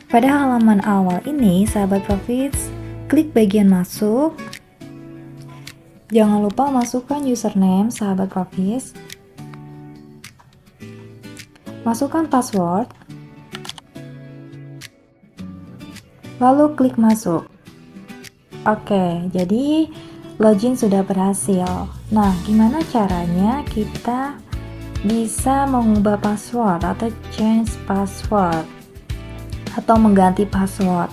Pada halaman awal ini, sahabat Profits, klik bagian masuk. Jangan lupa masukkan username sahabat Profits. Masukkan password. Lalu klik masuk. Oke, jadi login sudah berhasil. Nah, gimana caranya kita bisa mengubah password atau change password atau mengganti password?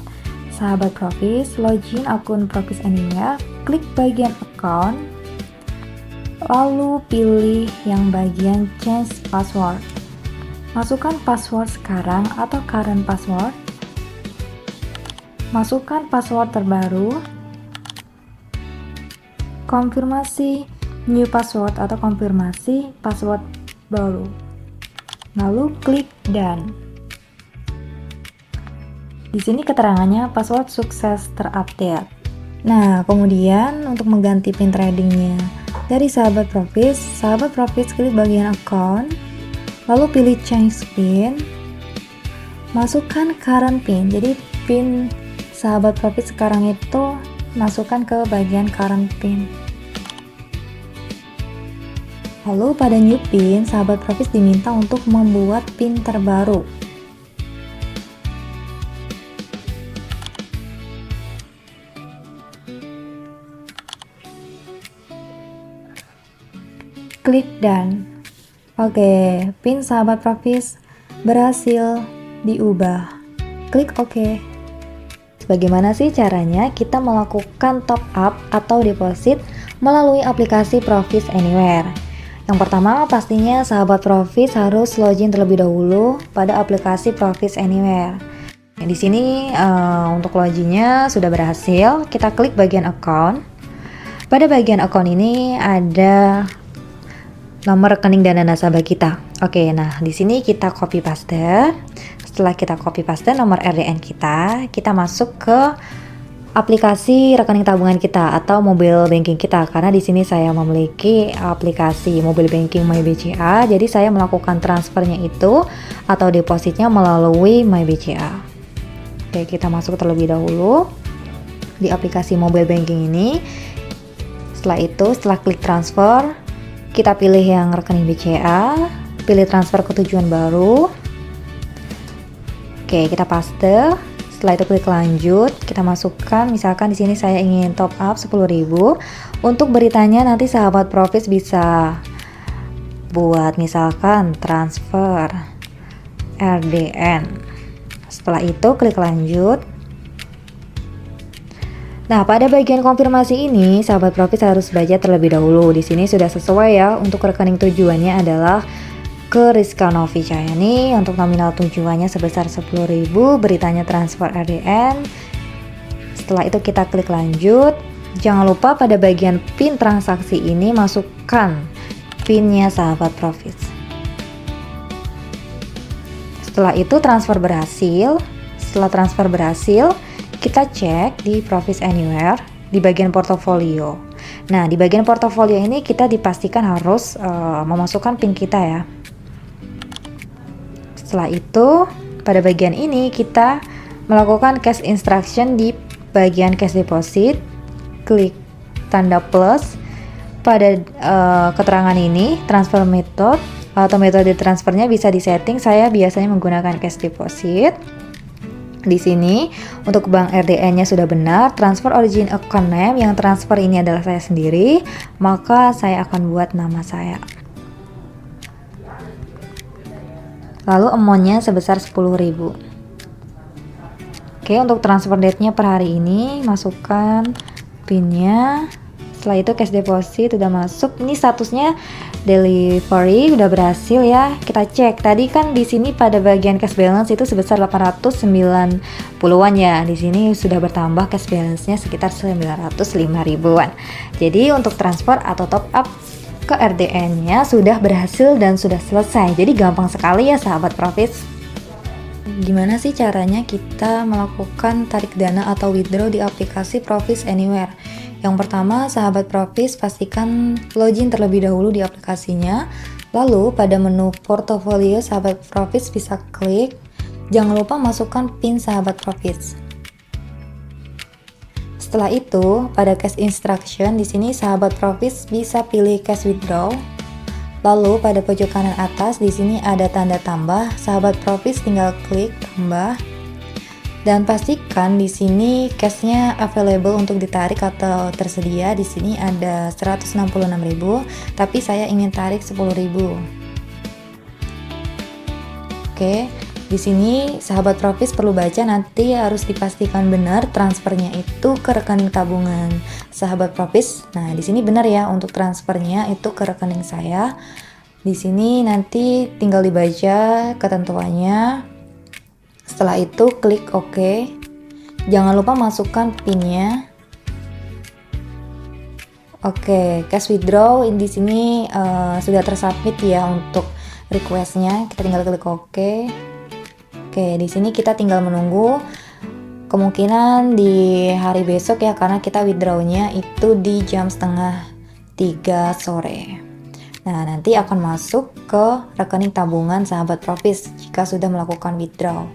Sahabat Profits, login akun Profits Anywhere, klik bagian account, lalu pilih yang bagian change password. Masukkan password sekarang atau current password. Masukkan password terbaru. Konfirmasi new password atau konfirmasi password baru. Lalu klik done. Di sini keterangannya password sukses terupdate. Nah, kemudian untuk mengganti pin tradingnya dari sahabat Profits klik bagian account, lalu pilih change pin, masukkan current pin. Jadi pin sahabat Profits sekarang itu masukkan ke bagian current pin. Lalu pada new pin, sahabat Profits diminta untuk membuat pin terbaru. Klik done. Oke, pin sahabat Profits berhasil diubah. Klik OK. Bagaimana sih caranya kita melakukan top up atau deposit melalui aplikasi Profits Anywhere? Yang pertama, pastinya sahabat Profits harus login terlebih dahulu pada aplikasi Profits Anywhere. Di sini untuk loginnya sudah berhasil. Kita klik bagian account. Pada bagian account ini ada nomor rekening dana nasabah kita. Oke, nah di sini kita copy paste. Setelah kita copy paste nomor RDN kita masuk ke aplikasi rekening tabungan kita atau mobile banking kita. Karena di sini saya memiliki aplikasi mobile banking MyBCA, jadi saya melakukan transfernya itu atau depositnya melalui MyBCA. Oke, kita masuk terlebih dahulu di aplikasi mobile banking ini. Setelah klik transfer, kita pilih yang rekening BCA, pilih transfer ke tujuan baru. Oke, kita paste. Setelah itu klik lanjut, kita masukkan, misalkan di sini saya ingin top up 10.000. Untuk beritanya nanti sahabat Profits bisa buat misalkan transfer RDN. Setelah itu klik lanjut. Nah, pada bagian konfirmasi ini, sahabat Profits harus baca terlebih dahulu. Di sini sudah sesuai ya, untuk rekening tujuannya adalah ke Rizka Novi Cahyani, untuk nominal tujuannya sebesar 10.000, beritanya transfer RDN. Setelah itu kita klik lanjut. Jangan lupa pada bagian PIN transaksi ini masukkan PIN-nya sahabat Profits. Setelah itu transfer berhasil. Setelah transfer berhasil, kita cek di Profits Anywhere di bagian portofolio. Nah, di bagian portofolio ini kita dipastikan harus memasukkan PIN kita ya. Setelah itu, pada bagian ini kita melakukan cash instruction di bagian cash deposit. Klik tanda plus. Pada keterangan ini, transfer method atau metode transfernya bisa disetting. Saya biasanya menggunakan cash deposit. Di sini untuk bank RDN-nya sudah benar, transfer origin account name, yang transfer ini adalah saya sendiri, maka saya akan buat nama saya. Lalu amount-nya sebesar 10.000. Oke, untuk transfer date-nya per hari ini, masukkan PIN-nya. Setelah itu cash deposit sudah masuk. Ini statusnya delivery udah berhasil ya. Kita cek. Tadi kan di sini pada bagian cash balance itu sebesar 890-an ya. Di sini sudah bertambah cash balance-nya sekitar 905 ribuan. Jadi untuk transfer atau top up ke RDN-nya sudah berhasil dan sudah selesai. Jadi gampang sekali ya sahabat Profits. Gimana sih caranya kita melakukan tarik dana atau withdraw di aplikasi Profits Anywhere? Yang pertama, sahabat Profits pastikan login terlebih dahulu di aplikasinya. Lalu pada menu portofolio, sahabat Profits bisa klik Jangan lupa masukkan PIN sahabat Profits. Setelah itu, pada cash instruction di sini sahabat Profits bisa pilih cash withdraw. Lalu pada pojok kanan atas di sini ada tanda tambah, sahabat Profits tinggal klik tambah. Dan pastikan di sini cashnya available untuk ditarik atau tersedia. Di sini ada 166.000, tapi saya ingin tarik 10.000. Oke, di sini sahabat Profits perlu baca, nanti harus dipastikan benar transfernya itu ke rekening tabungan sahabat Profits. Nah, di sini benar ya untuk transfernya itu ke rekening saya. Di sini nanti tinggal dibaca ketentuannya. Setelah itu klik OK. Jangan lupa masukkan PIN-nya. Oke, cash withdraw di sini sudah tersubmit ya untuk request-nya. Kita tinggal klik OK. Oke, di sini kita tinggal menunggu. Kemungkinan di hari besok ya, karena kita withdraw-nya itu di jam 2:30 sore. Nah, nanti akan masuk ke rekening tabungan sahabat Profits jika sudah melakukan withdraw.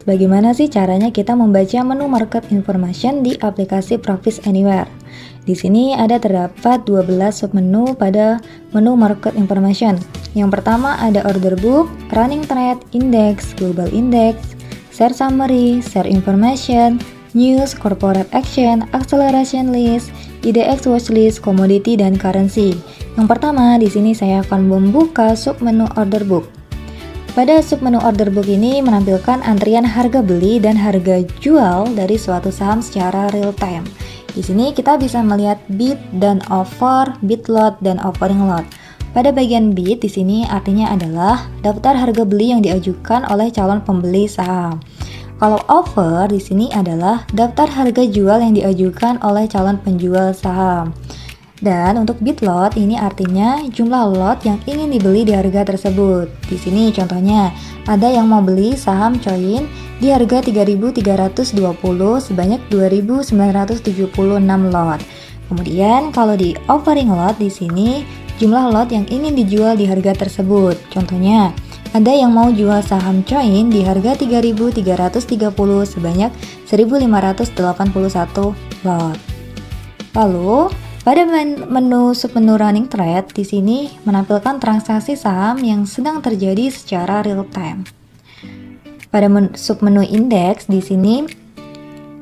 Bagaimana sih caranya kita membaca menu market information di aplikasi Profits Anywhere? Di sini ada terdapat 12 submenu pada menu market information. Yang pertama ada order book, running trade, index, global index, share summary, share information, news, corporate action, acceleration list, IDX watchlist, commodity, dan currency. Yang pertama di sini saya akan membuka submenu order book. Pada submenu order book ini menampilkan antrian harga beli dan harga jual dari suatu saham secara real time. Di sini kita bisa melihat bid dan offer, bid lot dan offering lot. Pada bagian bid di sini artinya adalah daftar harga beli yang diajukan oleh calon pembeli saham. Kalau offer di sini adalah daftar harga jual yang diajukan oleh calon penjual saham. Dan untuk bid lot ini artinya jumlah lot yang ingin dibeli di harga tersebut. Di sini contohnya ada yang mau beli saham Coin di harga 3.320 sebanyak 2.976 lot. Kemudian kalau di offering lot di sini jumlah lot yang ingin dijual di harga tersebut. Contohnya ada yang mau jual saham Coin di harga 3.330 sebanyak 1.581 lot. Lalu pada menu submenu running trade di sini menampilkan transaksi saham yang sedang terjadi secara real time. Pada submenu indeks di sini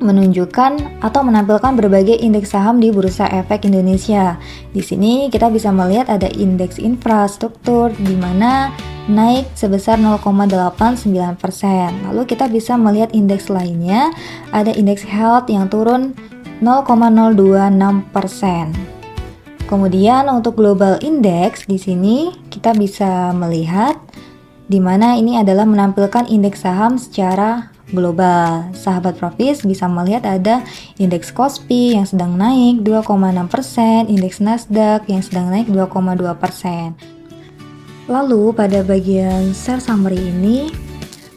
menunjukkan atau menampilkan berbagai indeks saham di Bursa Efek Indonesia. Di sini kita bisa melihat ada indeks infrastruktur di mana naik sebesar 0,89%. Lalu kita bisa melihat indeks lainnya, ada indeks health yang turun 0,026%. Kemudian untuk global index di sini kita bisa melihat di mana ini adalah menampilkan indeks saham secara global. Sahabat Profits bisa melihat ada indeks Kospi yang sedang naik 2,6%, indeks Nasdaq yang sedang naik 2,2%. Lalu pada bagian share summary ini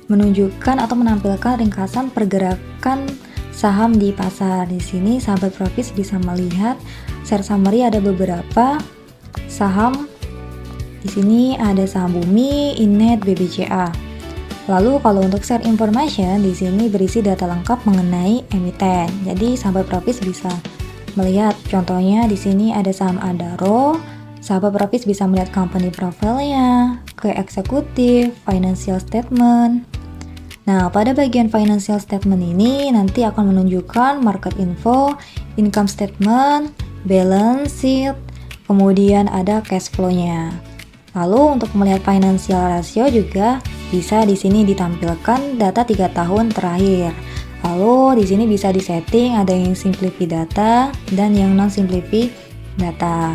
menunjukkan atau menampilkan ringkasan pergerakan saham di pasar. Di sini sahabat Profits bisa melihat share summary ada beberapa saham. Di sini ada saham Bumi, Inet, BBCA. Lalu kalau untuk share information di sini berisi data lengkap mengenai emiten. Jadi sahabat Profits bisa melihat contohnya di sini ada saham Adaro. Sahabat Profits bisa melihat company profile-nya, ke eksekutif, financial statement. Nah, pada bagian financial statement ini nanti akan menunjukkan market info, income statement, balance sheet, kemudian ada cash flow-nya. Lalu untuk melihat financial ratio juga bisa di sini ditampilkan data 3 tahun terakhir. Lalu di sini bisa disetting ada yang simplify data dan yang non simplify data.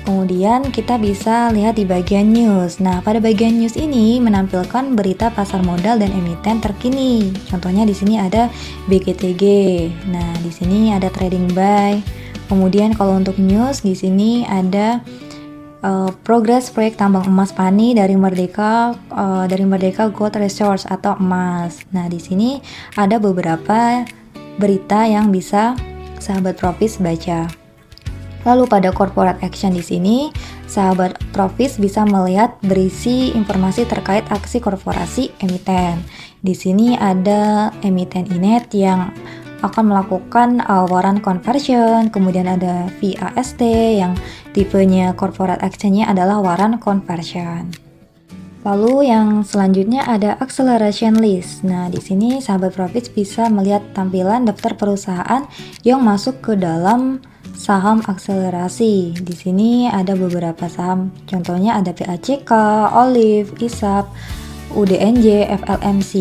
Kemudian kita bisa lihat di bagian news. Nah, pada bagian news ini menampilkan berita pasar modal dan emiten terkini. Contohnya di sini ada BGTG. Nah, di sini ada trading buy. Kemudian kalau untuk news di sini ada progres proyek tambang emas Pani dari Merdeka Gold Resource atau emas. Nah, di sini ada beberapa berita yang bisa sahabat Profits baca. Lalu pada corporate action di sini, sahabat Profis bisa melihat berisi informasi terkait aksi korporasi emiten. Di sini ada emiten Inet yang akan melakukan warrant conversion, kemudian ada VAST yang tipenya corporate actionnya adalah warrant conversion. Lalu yang selanjutnya ada acceleration list. Nah, di sini sahabat Profits bisa melihat tampilan daftar perusahaan yang masuk ke dalam saham akselerasi. Di sini ada beberapa saham, contohnya ada PACK, Olive, ISAP, UDNJ, FLMC.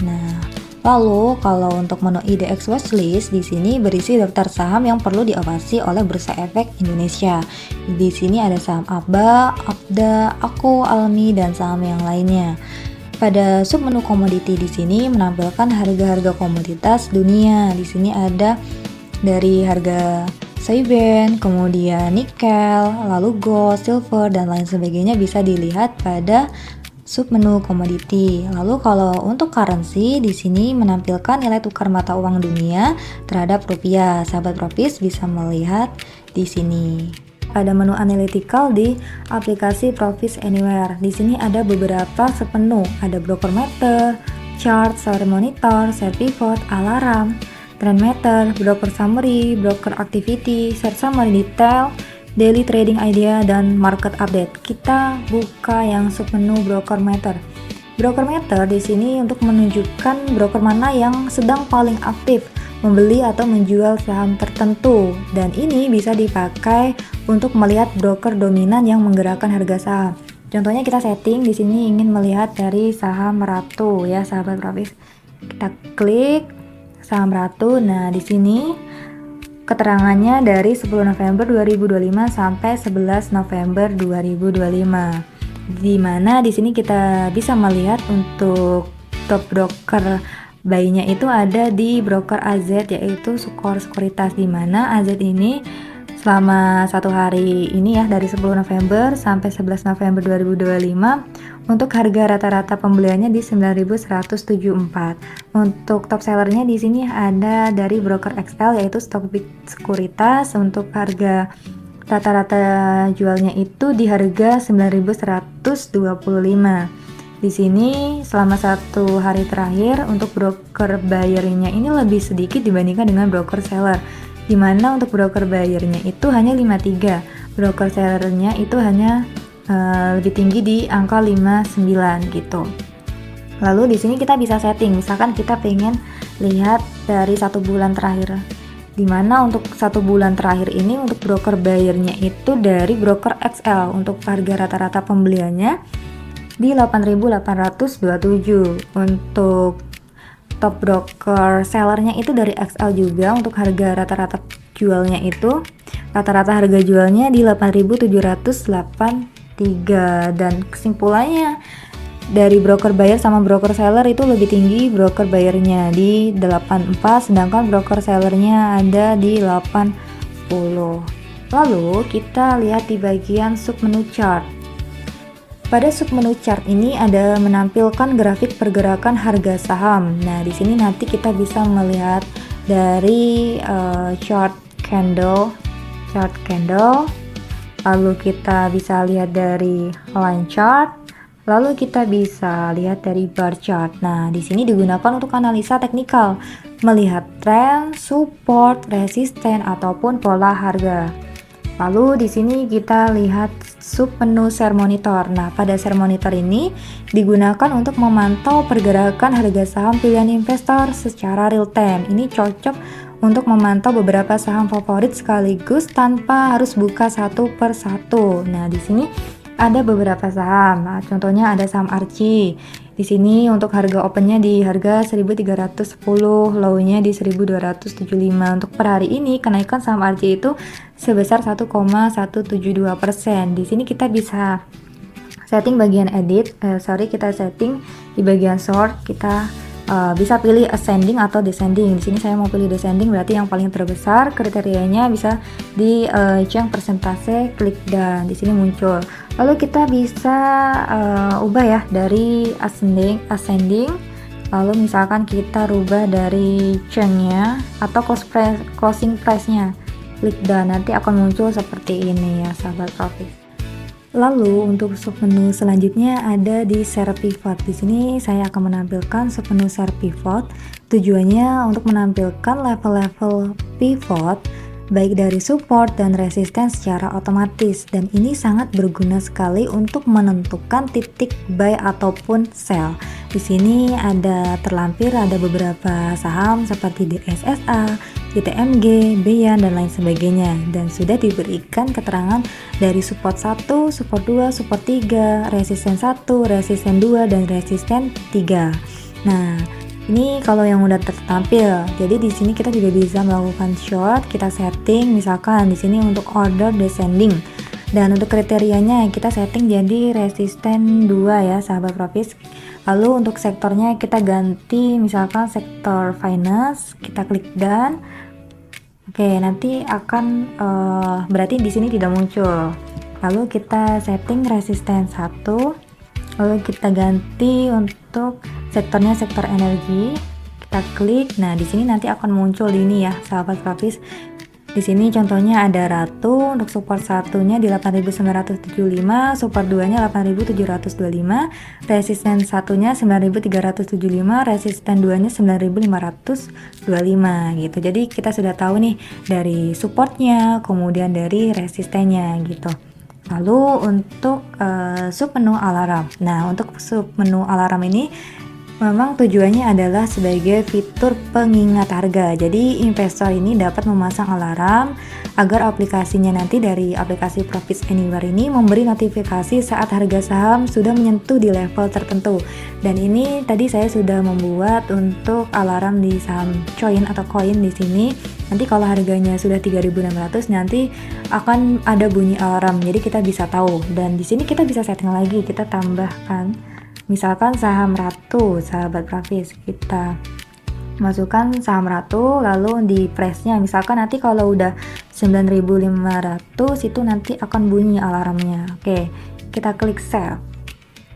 Nah, lalu kalau untuk menu IDX Watchlist di sini berisi daftar saham yang perlu diawasi oleh Bursa Efek Indonesia. Di sini ada saham ABA, APDA, AKO, Almi, dan saham yang lainnya. Pada submenu komoditi di sini menampilkan harga-harga komoditas dunia. Di sini ada dari harga soybean, kemudian nikel, lalu gold, silver, dan lain sebagainya bisa dilihat pada submenu komoditi. Lalu kalau untuk currency di sini menampilkan nilai tukar mata uang dunia terhadap rupiah. Sahabat Profis bisa melihat di sini. Pada menu analytical di aplikasi Profis Anywhere. Di sini ada beberapa submenu, ada broker meter, chart, share monitor, share pivot, alarm, trend meter, broker summary, broker activity, share summary detail, daily trading idea, dan market update. Kita buka yang submenu broker meter. Broker meter di sini untuk menunjukkan broker mana yang sedang paling aktif membeli atau menjual saham tertentu, dan ini bisa dipakai untuk melihat broker dominan yang menggerakkan harga saham. Contohnya kita setting di sini ingin melihat dari saham Ratu ya sahabat Profis. Kita klik saham Ratu. Nah, di sini keterangannya dari 10 November 2025 sampai 11 November 2025. Di mana di sini kita bisa melihat untuk top broker buy-nya itu ada di broker AZ, yaitu Sukor Sekuritas, di mana AZ ini selama satu hari ini ya, dari 10 November sampai 11 November 2025, untuk harga rata-rata pembeliannya di 9.174. Untuk top sellernya di sini ada dari broker XL, yaitu Stockbit Sekuritas. Untuk harga rata-rata jualnya itu di harga 9.125. Di sini selama satu hari terakhir untuk broker buyer-nya ini lebih sedikit dibandingkan dengan broker seller, di mana untuk broker buyer-nya itu hanya 53, broker seller-nya itu hanya lebih tinggi di angka 59 gitu. Lalu di sini kita bisa setting, misalkan kita pengen lihat dari satu bulan terakhir, di mana untuk satu bulan terakhir ini untuk broker buyer-nya itu dari broker XL, untuk harga rata-rata pembeliannya di 8.827. Untuk top broker sellernya itu dari XL juga, untuk harga rata-rata jualnya itu rata-rata harga jualnya di 8.783. Dan kesimpulannya dari broker buyer sama broker seller itu lebih tinggi broker buyernya di 84, sedangkan broker sellernya ada di 80. Lalu kita lihat di bagian submenu chart. Pada submenu chart ini ada menampilkan grafik pergerakan harga saham. Nah, di sini nanti kita bisa melihat dari chart candle, lalu kita bisa lihat dari line chart, lalu kita bisa lihat dari bar chart. Nah, di sini digunakan untuk analisa teknikal, melihat tren, support, resisten, ataupun pola harga. Lalu di sini kita lihat submenu share monitor. Nah, pada share monitor ini digunakan untuk memantau pergerakan harga saham pilihan investor secara real time. Ini cocok untuk memantau beberapa saham favorit sekaligus tanpa harus buka satu per satu. Nah, di sini ada beberapa saham. Nah, contohnya ada saham Archie. Di sini untuk harga opennya di harga 1.310, low-nya di 1.275. Untuk per hari ini kenaikan saham Archie itu sebesar 1,172%. Di sini kita bisa setting bagian edit, kita setting di bagian sort, kita bisa pilih ascending atau descending. Di sini saya mau pilih descending, berarti yang paling terbesar. Kriterianya bisa di yang persentase, klik dan di sini muncul. Lalu kita bisa ubah ya dari ascending. Lalu misalkan kita rubah dari chain-nya atau closing price-nya. klik dan nanti akan muncul seperti ini ya sahabat profis. Lalu untuk submenu selanjutnya ada di share pivot. Di sini saya akan menampilkan submenu share pivot. Tujuannya untuk menampilkan level-level pivot baik dari support dan resisten secara otomatis, dan ini sangat berguna sekali untuk menentukan titik buy ataupun sell. Di sini terlampir ada beberapa saham seperti DSSA, ITMG, Beyan dan lain sebagainya, dan sudah diberikan keterangan dari support 1, support 2, support 3, resisten 1, resisten 2 dan resisten 3. Nah, ini kalau yang udah tertampil. Jadi di sini kita juga bisa melakukan short, kita setting misalkan di sini untuk order descending. Dan untuk kriterianya kita setting jadi resisten 2 ya sahabat profis. Lalu untuk sektornya kita ganti misalkan sektor finance, kita klik done. Oke, nanti akan berarti di sini tidak muncul. Lalu kita setting resisten 1. Lalu kita ganti untuk sektornya sektor energi. Kita klik. Nah, di sini nanti akan muncul ini ya, sahabat profis. Di sini contohnya ada Ratu, untuk support satunya di 8.975, support 2-nya 8.725, resisten satunya 9.375, resisten 2-nya 9.525 gitu. Jadi kita sudah tahu nih dari supportnya, kemudian dari resistennya gitu. Lalu untuk submenu alarm. Nah, untuk submenu alarm ini memang tujuannya adalah sebagai fitur pengingat harga. Jadi investor ini dapat memasang alarm agar aplikasinya nanti dari aplikasi Profits Anywhere ini memberi notifikasi saat harga saham sudah menyentuh di level tertentu. Dan ini tadi saya sudah membuat untuk alarm di saham coin atau koin di sini. Nanti kalau harganya sudah 3.600 nanti akan ada bunyi alarm. Jadi kita bisa tahu, dan di sini kita bisa setting lagi, kita tambahkan misalkan saham Ratu, sahabat profis, kita masukkan saham Ratu, lalu di price-nya misalkan nanti kalau udah 9.500 itu nanti akan bunyi alarmnya. Oke, kita klik sell.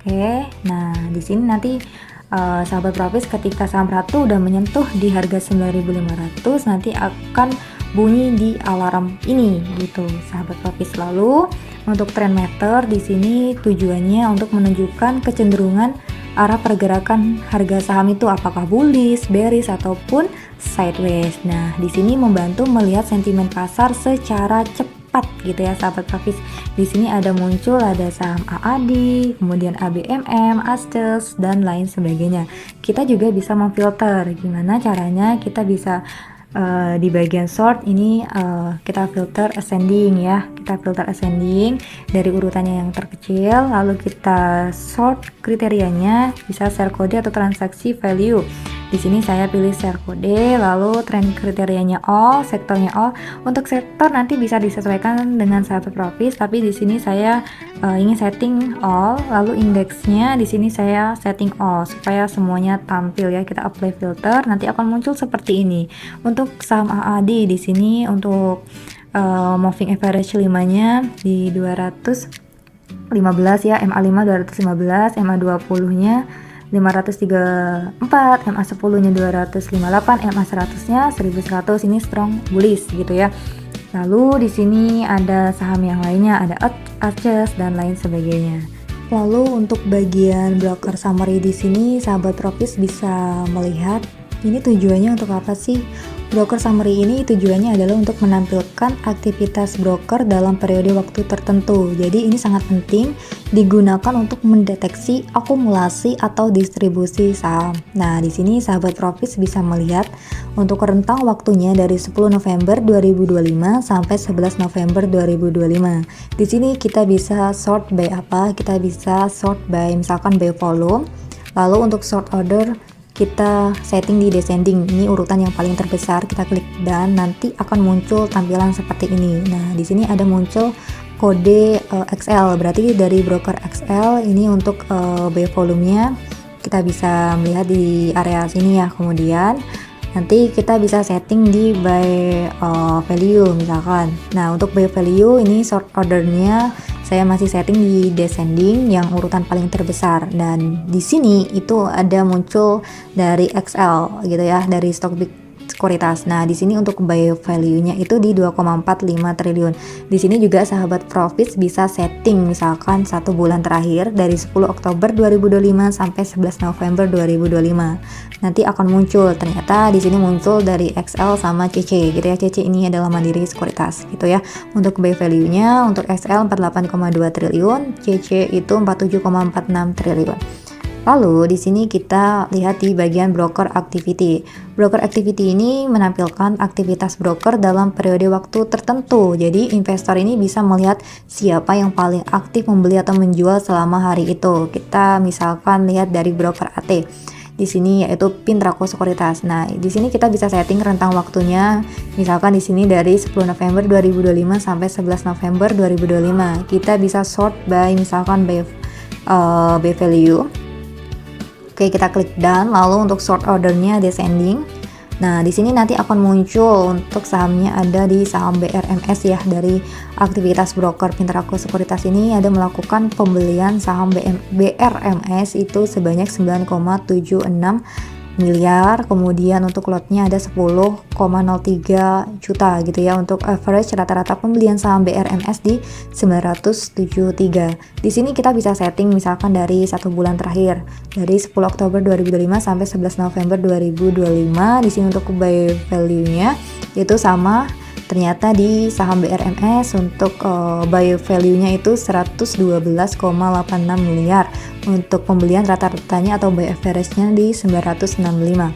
Oke, nah di sini nanti sahabat profis ketika saham Ratu udah menyentuh di harga 9.500 nanti akan bunyi di alarm ini gitu sahabat profis. Lalu untuk trend meter di sini tujuannya untuk menunjukkan kecenderungan arah pergerakan harga saham itu apakah bullish, bearish ataupun sideways. Nah, di sini membantu melihat sentimen pasar secara cepat gitu ya sahabat profis. Di sini ada saham AAD, kemudian ABMM, Astes dan lain sebagainya. Kita juga bisa memfilter. Gimana caranya? Kita bisa di bagian sort ini kita filter ascending ya, kita filter ascending dari urutannya yang terkecil, lalu kita sort kriterianya bisa share kode atau transaksi value. Di sini saya pilih share kode, lalu trend kriterianya all, sektornya all. Untuk sektor nanti bisa disesuaikan dengan sahabat profis, tapi di sini saya ingin setting all, lalu indeksnya di sini saya setting all supaya semuanya tampil ya. Kita apply filter, nanti akan muncul seperti ini. Untuk saham AAD di sini untuk moving average 5-nya di 215 ya, MA5 215, MA20-nya 534, MA10-nya 258, MA100-nya 1100. Ini strong bullish gitu ya. Lalu di sini ada saham yang lainnya, ada Arches dan lain sebagainya. Lalu untuk bagian broker summary di sini sahabat profis bisa melihat ini tujuannya untuk apa sih? Broker summary ini tujuannya adalah untuk menampilkan aktivitas broker dalam periode waktu tertentu. Jadi ini sangat penting digunakan untuk mendeteksi akumulasi atau distribusi saham. Nah, di sini sahabat profis bisa melihat untuk rentang waktunya dari 10 November 2025 sampai 11 November 2025. Di sini kita bisa sort by apa? Kita bisa sort by misalkan by volume. Lalu untuk short order kita setting di descending, ini urutan yang paling terbesar, kita klik dan nanti akan muncul tampilan seperti ini. Nah, di sini ada muncul kode XL, berarti dari broker XL ini untuk buy volume-nya kita bisa melihat di area sini ya. Kemudian nanti kita bisa setting di buy value misalkan. Nah, untuk buy value ini short ordernya saya masih setting di descending yang urutan paling terbesar, dan di sini itu ada muncul dari XL gitu ya, dari stock sekuritas. Nah, di sini untuk buy value-nya itu di 2,45 triliun. Di sini juga sahabat Profits bisa setting misalkan 1 bulan terakhir dari 10 Oktober 2025 sampai 11 November 2025. Nanti akan muncul, ternyata di sini muncul dari XL sama CC gitu ya. CC ini adalah Mandiri Sekuritas gitu ya. Untuk buy value-nya untuk XL 48,2 triliun, CC itu 47,46 triliun. Lalu di sini kita lihat di bagian broker activity. Broker activity ini menampilkan aktivitas broker dalam periode waktu tertentu. Jadi investor ini bisa melihat siapa yang paling aktif membeli atau menjual selama hari itu. Kita misalkan lihat dari broker AT. Di sini yaitu Pintrako Sekuritas. Nah, di sini kita bisa setting rentang waktunya. Misalkan di sini dari 10 November 2025 sampai 11 November 2025. Kita bisa sort by misalkan by value. Oke, kita klik done, lalu untuk sort ordernya descending. Nah, di sini nanti akan muncul untuk sahamnya ada di saham BRMS ya. Dari aktivitas broker Pintrako Sekuritas ini ada melakukan pembelian saham BRMS itu sebanyak 9,76 miliar, kemudian untuk lotnya ada 10,03 juta gitu ya. Untuk average rata-rata pembelian saham BRMS di 973. Di sini kita bisa setting misalkan dari 1 bulan terakhir, dari 10 Oktober 2025 sampai 11 November 2025. Di sini untuk buy value-nya itu sama. Ternyata di saham BRMS untuk buy value-nya itu 112,86 miliar. Untuk pembelian rata-ratanya atau buy average-nya di 965.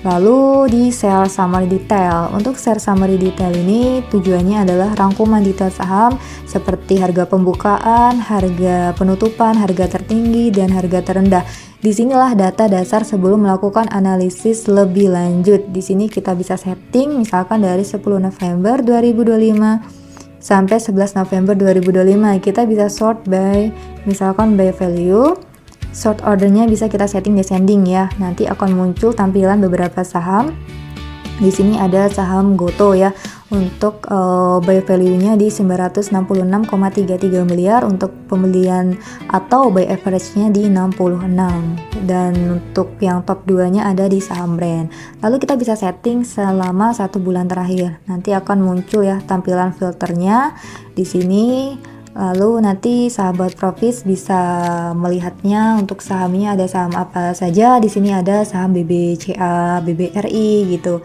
Lalu di share summary detail. Untuk share summary detail ini tujuannya adalah rangkuman detail saham seperti harga pembukaan, harga penutupan, harga tertinggi, dan harga terendah. Disinilah data dasar sebelum melakukan analisis lebih lanjut. Di sini kita bisa setting misalkan dari 10 November 2025 sampai 11 November 2025. Kita bisa sort by misalkan by value. Sort ordernya bisa kita setting descending ya. Nanti akan muncul tampilan beberapa saham. Di sini ada saham Goto ya. Untuk buy value-nya di 966,33 miliar, untuk pembelian atau buy average-nya di 66. Dan untuk yang top 2-nya ada di saham brand. Lalu kita bisa setting selama 1 bulan terakhir. Nanti akan muncul ya tampilan filternya di sini. Lalu nanti sahabat Profits bisa melihatnya untuk sahamnya ada saham apa saja. Di sini ada saham BBCA, BBRI gitu.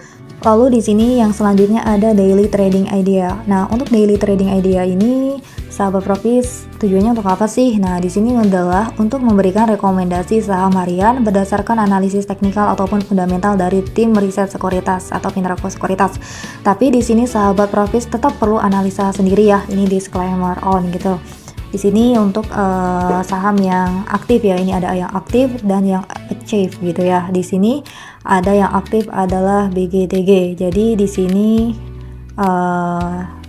Lalu di sini yang selanjutnya ada daily trading idea. Nah, untuk daily trading idea ini sahabat Profits tujuannya untuk apa sih? Nah, di sini adalah untuk memberikan rekomendasi saham harian berdasarkan analisis teknikal ataupun fundamental dari tim riset sekuritas atau Pintrako Sekuritas. Tapi di sini sahabat Profits tetap perlu analisa sendiri ya. Ini disclaimer on gitu. Di sini untuk saham yang aktif ya, ini ada yang aktif dan yang achieve gitu ya. Di sini ada yang aktif adalah BGTG. Jadi di sini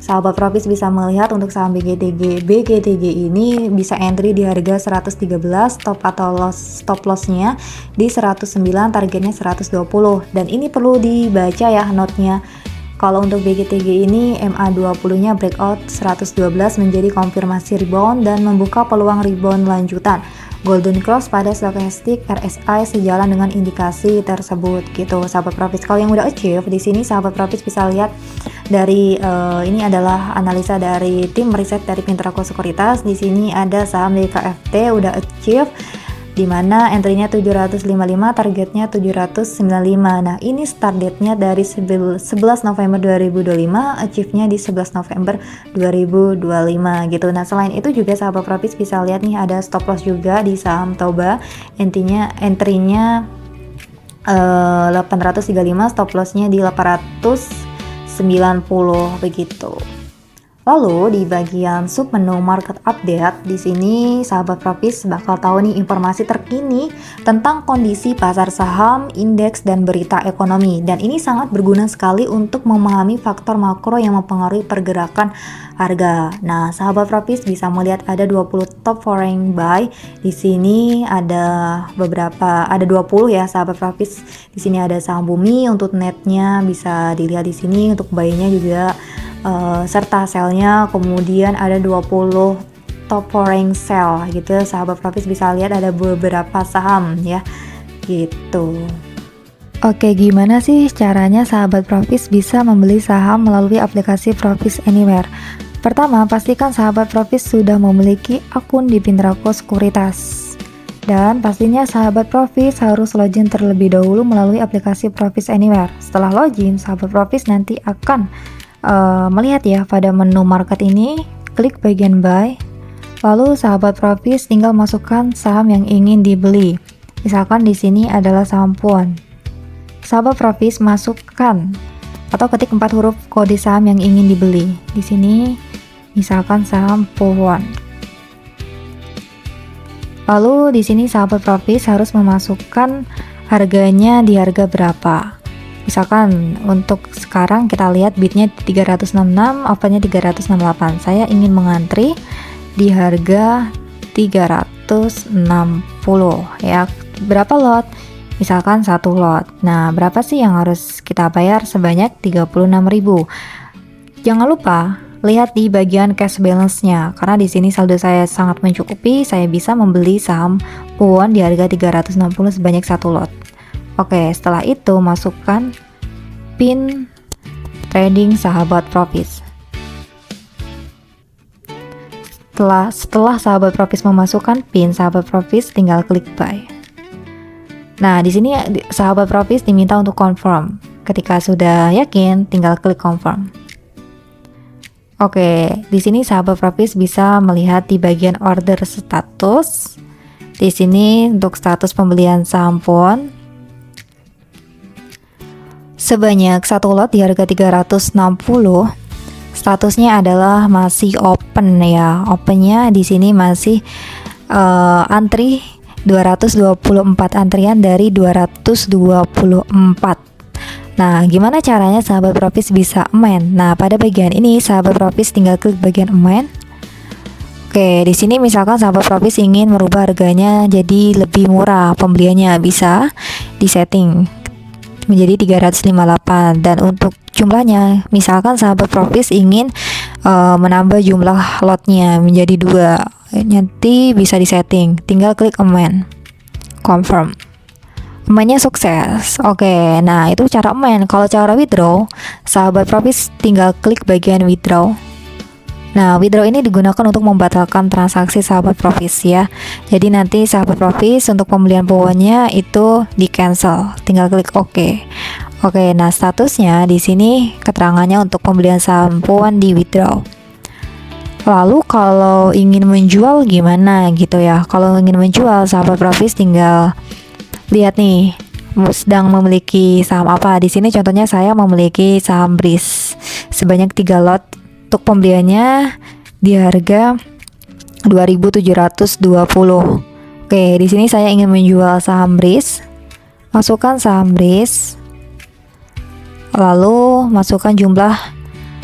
sahabat Profits bisa melihat untuk saham BGTG ini bisa entry di harga 113, stop atau stop lossnya di 109, targetnya 120. Dan ini perlu dibaca ya notnya. Kalau untuk BGTG ini MA20-nya breakout 112 menjadi konfirmasi rebound dan membuka peluang rebound lanjutan. Golden cross pada stochastic RSI sejalan dengan indikasi tersebut gitu sahabat Profits. Kalau yang udah achieve di sini sahabat Profits bisa lihat dari ini adalah analisa dari tim riset dari Pintrako Sekuritas. Di sini ada saham DKFT udah achieve di mana entry-nya 755, targetnya 795. Nah, ini start date-nya dari 11 November 2025, achieve-nya di 11 November 2025 gitu. Nah, selain itu juga sahabat Profits bisa lihat nih ada stop loss juga di saham Toba. Entry-nya 835, stop loss-nya di 890 begitu. Lalu di bagian sub menu market update, di sini sahabat Profits bakal tahu nih informasi terkini tentang kondisi pasar saham, indeks, dan berita ekonomi. Dan ini sangat berguna sekali untuk memahami faktor makro yang mempengaruhi pergerakan harga. Nah, sahabat Profits bisa melihat ada 20 top foreign buy. Di sini ada 20 ya sahabat Profits. Di sini ada saham Bumi, untuk netnya bisa dilihat di sini, untuk buy-nya juga serta sell-nya, kemudian ada 20 top foreign sell gitu. Sahabat Profits bisa lihat ada beberapa saham ya gitu. Oke, gimana sih caranya sahabat Profis bisa membeli saham melalui aplikasi Profis Anywhere? Pertama, pastikan sahabat Profis sudah memiliki akun di Pintrako Sekuritas. Dan pastinya sahabat Profis harus login terlebih dahulu melalui aplikasi Profis Anywhere. Setelah login, sahabat Profis nanti akan melihat ya pada menu market ini, klik bagian buy. Lalu sahabat Profis tinggal masukkan saham yang ingin dibeli. Misalkan di sini adalah saham Puan. Sahabat Profis masukkan atau ketik 4 huruf kode saham yang ingin dibeli. Di sini misalkan saham Puan. Lalu di sini sahabat Profis harus memasukkan harganya di harga berapa. Misalkan untuk sekarang kita lihat bidnya 366, opennya 368. Saya ingin mengantri di harga 360 ya. Berapa lot? Misalkan 1 lot. Nah, berapa sih yang harus kita bayar? Sebanyak 36.000. Jangan lupa lihat di bagian cash balance-nya, karena di sini saldo saya sangat mencukupi, saya bisa membeli saham Puan di harga 360 sebanyak 1 lot. Oke, setelah itu masukkan PIN trading sahabat Profis. Setelah sahabat Profis memasukkan PIN sahabat Profis, tinggal klik buy. Nah, di sini sahabat Profis diminta untuk confirm. Ketika sudah yakin, tinggal klik confirm. Oke, di sini sahabat Profis bisa melihat di bagian order status. Di sini untuk status pembelian saham Puan sebanyak 1 lot di harga 360. Statusnya adalah masih open ya. Opennya di sini masih antri 224 antrian dari 224. Nah, gimana caranya sahabat Profis bisa amend? Nah, pada bagian ini sahabat Profis tinggal klik bagian amend. Oke, di sini misalkan sahabat Profis ingin merubah harganya jadi lebih murah, pembeliannya bisa disetting menjadi 358, dan untuk jumlahnya misalkan sahabat Profis ingin menambah jumlah lotnya menjadi 2, nanti bisa disetting, tinggal klik amend, confirm. Amendnya sukses. Oke, nah itu cara amend. Kalau cara withdraw, sahabat Profis tinggal klik bagian withdraw. Nah, withdraw ini digunakan untuk membatalkan transaksi sahabat Profis ya. Jadi nanti sahabat Profis untuk pembelian Puannya itu di cancel, tinggal klik OK. Oke, nah statusnya di sini keterangannya untuk pembelian saham Puan di withdraw. Lalu kalau ingin menjual gimana gitu ya? Kalau ingin menjual, sahabat Profis tinggal lihat nih sedang memiliki saham apa. Di sini contohnya saya memiliki saham BRIS sebanyak 3 lot. Untuk pembeliannya di harga 2.720. Oke, di sini saya ingin menjual saham BRIS. Masukkan saham BRIS. Lalu masukkan jumlah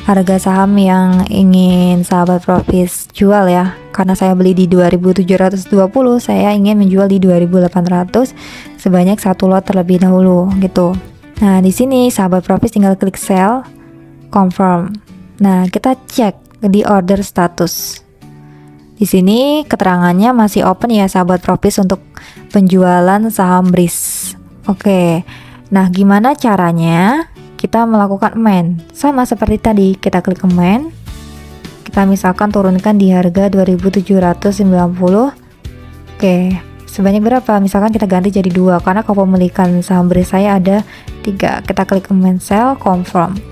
harga saham yang ingin sahabat Profis jual ya. Karena saya beli di 2.720, saya ingin menjual di 2.800 sebanyak 1 lot terlebih dahulu gitu. Nah, di sini sahabat Profis tinggal klik sell, confirm. Nah, kita cek di order status. Di sini keterangannya masih open ya sahabat Profis untuk penjualan saham BRIS. Oke. Nah, gimana caranya kita melakukan amend? Sama seperti tadi, kita klik amend. Kita misalkan turunkan di harga 2.790. Oke, sebanyak berapa? Misalkan kita ganti jadi 2, karena kepemilikan saham BRIS saya ada 3. Kita klik amend sell, confirm.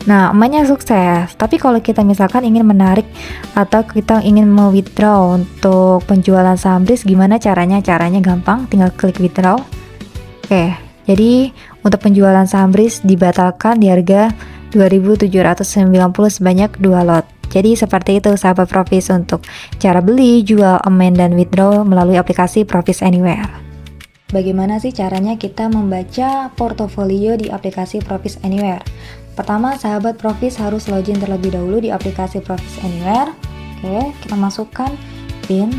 Nah, amendnya sukses. Tapi kalau kita misalkan ingin menarik atau kita ingin withdraw untuk penjualan saham BRIS, gimana caranya? Caranya gampang, tinggal klik withdraw. Oke, jadi untuk penjualan saham BRIS dibatalkan di harga 2.790 sebanyak 2 lot. Jadi seperti itu sahabat Profis untuk cara beli, jual, amend, dan withdraw melalui aplikasi Profis Anywhere. Bagaimana sih caranya kita membaca portofolio di aplikasi Profis Anywhere? Pertama, sahabat Profis harus login terlebih dahulu di aplikasi Profis Anywhere. Oke, kita masukkan PIN.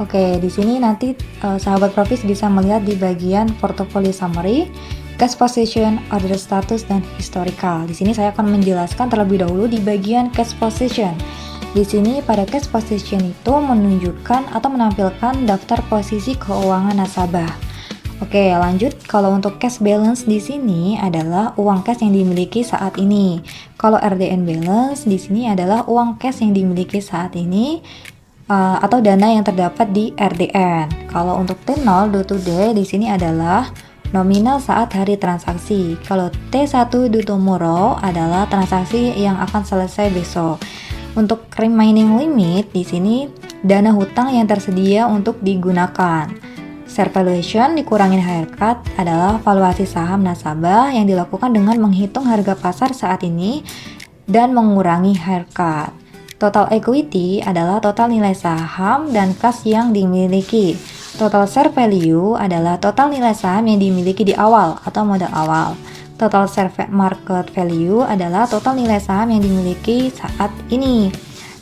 Oke, di sini nanti sahabat Profis bisa melihat di bagian portfolio summary, cash position, order status, dan historical. Di sini saya akan menjelaskan terlebih dahulu di bagian cash position. Di sini pada cash position itu menunjukkan atau menampilkan daftar posisi keuangan nasabah. Oke, lanjut. Kalau untuk cash balance di sini adalah uang cash yang dimiliki saat ini. Kalau RDN balance di sini adalah uang cash yang dimiliki saat ini atau dana yang terdapat di RDN. Kalau untuk T0 do today di sini adalah nominal saat hari transaksi. Kalau T1 do tomorrow adalah transaksi yang akan selesai besok. Untuk remaining limit di sini dana hutang yang tersedia untuk digunakan. Share valuation dikurangin haircut adalah valuasi saham nasabah yang dilakukan dengan menghitung harga pasar saat ini dan mengurangi haircut. Total equity adalah total nilai saham dan kas yang dimiliki. Total share value adalah total nilai saham yang dimiliki di awal atau modal awal. Total share market value adalah total nilai saham yang dimiliki saat ini.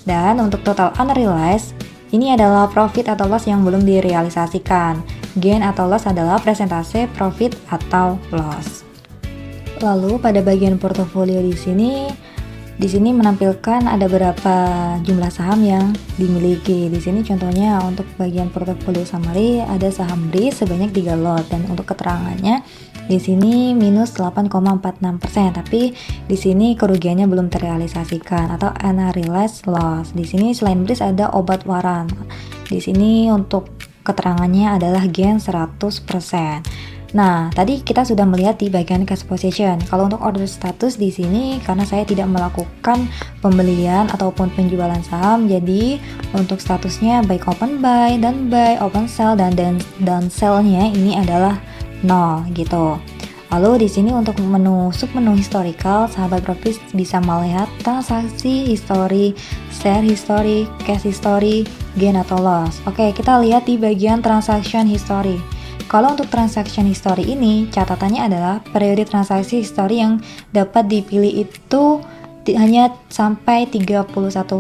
Dan untuk total unrealized, ini adalah profit atau loss yang belum direalisasikan. Gain atau loss adalah presentase profit atau loss. Lalu pada bagian portofolio di sini menampilkan ada berapa jumlah saham yang dimiliki. Di sini contohnya untuk bagian portofolio summary ada saham BRIS sebanyak 3 lot, dan untuk keterangannya di sini minus 8,46%, tapi di sini kerugiannya belum terrealisasikan atau unrealized loss. Di sini selain BRIS ada obat waran. Di sini untuk keterangannya adalah gain 100%. Nah, tadi kita sudah melihat di bagian cash position. Kalau untuk order status di sini karena saya tidak melakukan pembelian ataupun penjualan saham, jadi untuk statusnya baik open buy, dan buy, open sell dan sell-nya ini adalah 0 gitu. Lalu di sini untuk submenu historical, sahabat Profis bisa melihat transaksi history, share history, cash history, gain atau loss. Oke, kita lihat di bagian transaction history. Kalau untuk transaction history ini, catatannya adalah periode transaksi history yang dapat dipilih itu hanya sampai 31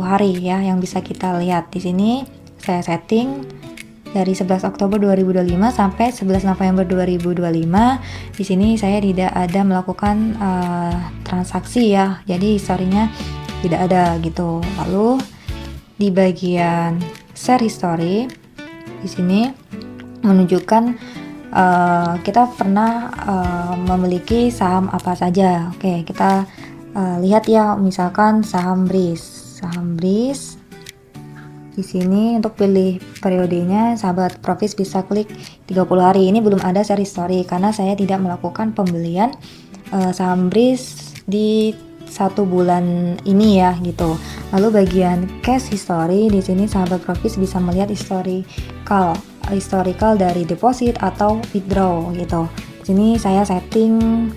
hari ya, yang bisa kita lihat. Di sini saya setting dari 11 Oktober 2025 sampai 11 November 2025. Di sini saya tidak ada melakukan transaksi ya, jadi historinya tidak ada gitu. Lalu di bagian share history di sini menunjukkan kita pernah memiliki saham apa saja. Oke, kita lihat ya, misalkan saham BRIS. Di sini untuk pilih periodenya, sahabat Profis bisa klik 30 hari. Ini belum ada share history karena saya tidak melakukan pembelian saham BRIS di 1 bulan ini ya gitu. Lalu bagian cash history di sini sahabat Profis bisa melihat historical dari deposit atau withdraw gitu. Di sini saya setting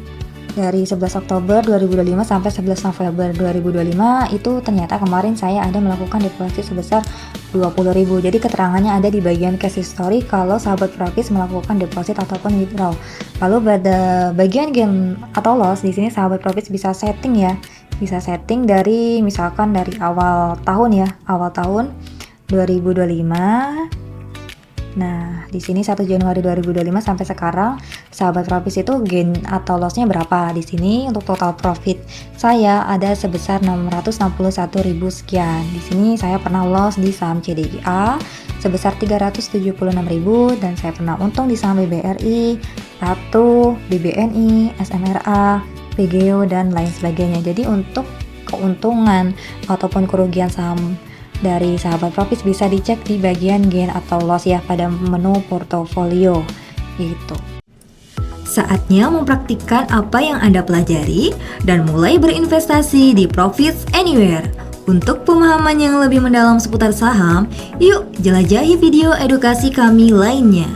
dari 11 Oktober 2025 sampai 11 November 2025, itu ternyata kemarin saya ada melakukan deposit sebesar 20.000. Jadi keterangannya ada di bagian cash history kalau sahabat Profis melakukan deposit ataupun withdraw. Lalu pada bagian gain atau loss di sini sahabat Profis bisa setting ya. Bisa setting dari misalkan dari awal tahun 2025. Nah, di sini 1 Januari 2025 sampai sekarang, sahabat Profis itu gain atau loss-nya berapa? Di sini untuk total profit saya ada sebesar 661.000 sekian. Di sini saya pernah loss di saham CDIA sebesar 376.000 dan saya pernah untung di saham BBRI, Ratu, BBNI, SMRA, PGO dan lain sebagainya. Jadi untuk keuntungan ataupun kerugian saham dari sahabat Profis bisa dicek di bagian gain atau loss ya pada menu portofolio gitu. Saatnya mempraktikkan apa yang Anda pelajari dan mulai berinvestasi di Profits Anywhere. Untuk pemahaman yang lebih mendalam seputar saham, yuk jelajahi video edukasi kami lainnya.